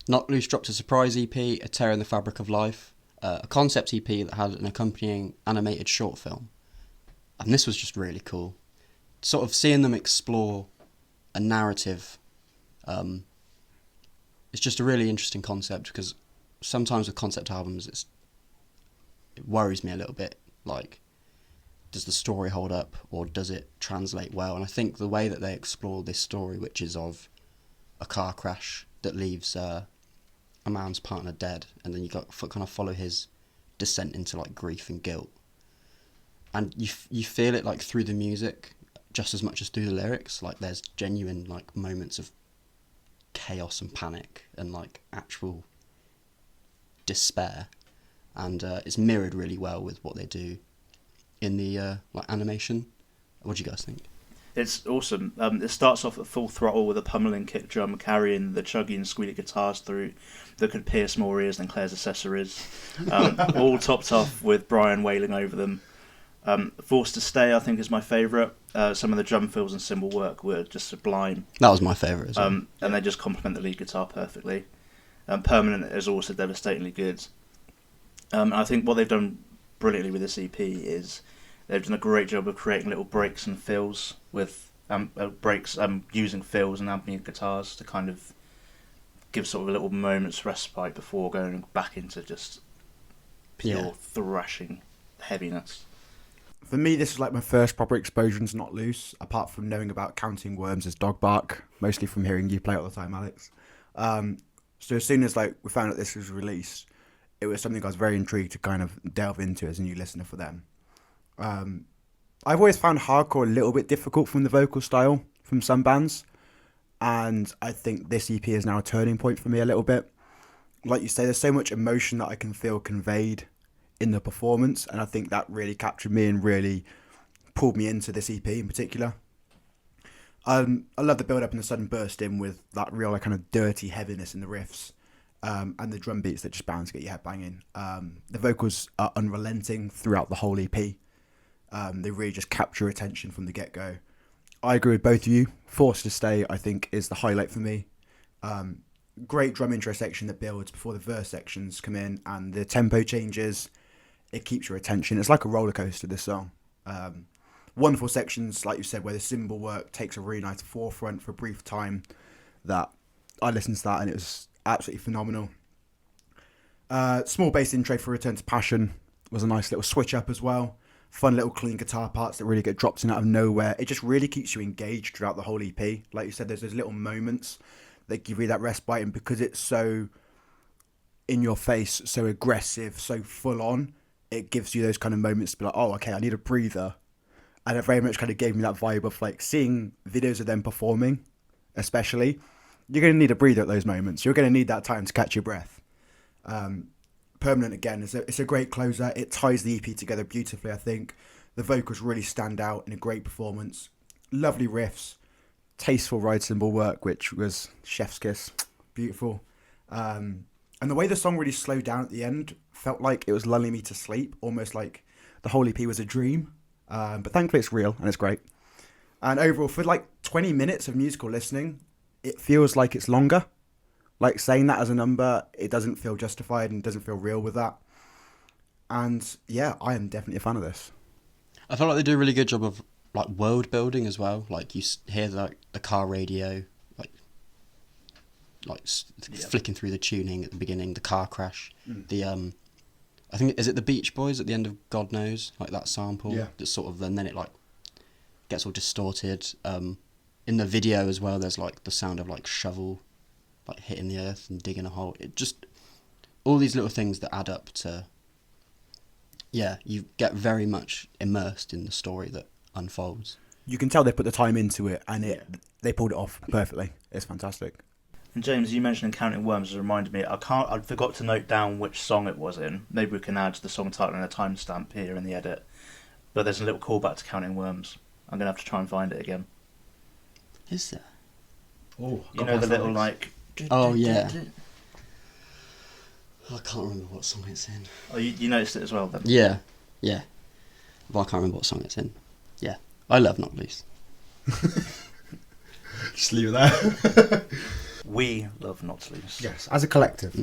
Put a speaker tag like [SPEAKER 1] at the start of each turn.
[SPEAKER 1] Not Loose dropped a surprise EP, A Tear in the Fabric of Life, a concept EP that had an accompanying animated short film. And this was just really cool. Sort of seeing them explore a narrative, it's just a really interesting concept, because sometimes with concept albums it worries me a little bit, like, does the story hold up or does it translate well? And I think the way that they explore this story, which is of a car crash that leaves a man's partner dead, and then you got kind of follow his descent into like grief and guilt, and you feel it like through the music just as much as through the lyrics. Like there's genuine like moments of chaos and panic and like actual despair, and it's mirrored really well with what they do in the like animation. What do you guys think?
[SPEAKER 2] It's awesome. It starts off at full throttle with a pummeling kick drum carrying the chuggy and squealy guitars through that could pierce more ears than Claire's accessories. All topped off with Brian wailing over them. Forced to Stay, I think, is my favourite. Some of the drum fills and cymbal work were just sublime.
[SPEAKER 1] That was my favourite as well.
[SPEAKER 2] And they just complement the lead guitar perfectly. Permanent is also devastatingly good. And I think what they've done brilliantly with this EP is they've done a great job of creating little breaks and fills with using fills and ambient guitars to kind of give sort of a little moment's respite before going back into just pure thrashing heaviness.
[SPEAKER 3] For me, this is like my first proper exposure into Not Loose, apart from knowing about Counting Worms as Dog Bark, mostly from hearing you play all the time, Alex. So as soon as like we found out this was released, it was something I was very intrigued to kind of delve into as a new listener for them. I've always found hardcore a little bit difficult from the vocal style from some bands, and I think this EP is now a turning point for me a little bit. Like you say, there's so much emotion that I can feel conveyed in the performance, and I think that really captured me and really pulled me into this EP in particular. I love the build up and the sudden burst in with that real like kind of dirty heaviness in the riffs, and the drum beats that just bound to get your head banging. The vocals are unrelenting throughout the whole EP. They really just capture attention from the get-go. I agree with both of you. Forced to Stay, I think, is the highlight for me. Great drum intro section that builds before the verse sections come in, and the tempo changes. It keeps your attention. It's like a roller coaster, this song. Wonderful sections, like you said, where the cymbal work takes a really nice forefront for a brief time. That I listened to that and it was absolutely phenomenal. Small bass intro for Return to Passion was a nice little switch up as well. Fun little clean guitar parts that really get dropped in out of nowhere. It just really keeps you engaged throughout the whole EP. Like you said, there's those little moments that give you that respite, and because it's so in your face, so aggressive, so full on, it gives you those kind of moments to be like, oh, okay, I need a breather. And it very much kind of gave me that vibe of like seeing videos of them performing, especially. You're going to need a breather at those moments. You're going to need that time to catch your breath. Permanent, again, it's a great closer. It ties the EP together beautifully, I think. The vocals really stand out in a great performance. Lovely riffs. Tasteful ride cymbal work, which was chef's kiss. Beautiful. And the way the song really slowed down at the end felt like it was lulling me to sleep, almost like the whole EP was a dream. But thankfully it's real and it's great. And overall, for like 20 minutes of musical listening, it feels like it's longer. Like saying that as a number, it doesn't feel justified and doesn't feel real with that. And yeah, I am definitely a fan of this.
[SPEAKER 1] I feel like they do a really good job of like world building as well. Like you hear like the car radio, flicking through the tuning at the beginning, the car crash, the I think, is it the Beach Boys at the end of God Knows, like that sample?
[SPEAKER 3] Yeah.
[SPEAKER 1] That's sort of, and then it like gets all distorted. In the video as well, there's like the sound of like shovel, like hitting the earth and digging a hole. It just, all these little things that add up to, yeah, you get very much immersed in the story that unfolds.
[SPEAKER 3] You can tell they put the time into it, and they pulled it off perfectly. It's fantastic.
[SPEAKER 2] And James, you mentioned Counting Worms has reminded me. I forgot to note down which song it was in. Maybe we can add the song title and a timestamp here in the edit. But there's a little callback to Counting Worms. I'm gonna have to try and find it again.
[SPEAKER 1] Is there?
[SPEAKER 3] Oh,
[SPEAKER 2] you know the little like.
[SPEAKER 1] Oh yeah. I can't remember what song it's in.
[SPEAKER 2] Oh, you noticed it as well then?
[SPEAKER 1] Yeah. But I can't remember what song it's in. Yeah, I love Not Loose.
[SPEAKER 3] Just leave it there.
[SPEAKER 2] We love Not Loose.
[SPEAKER 3] Yes, as a collective.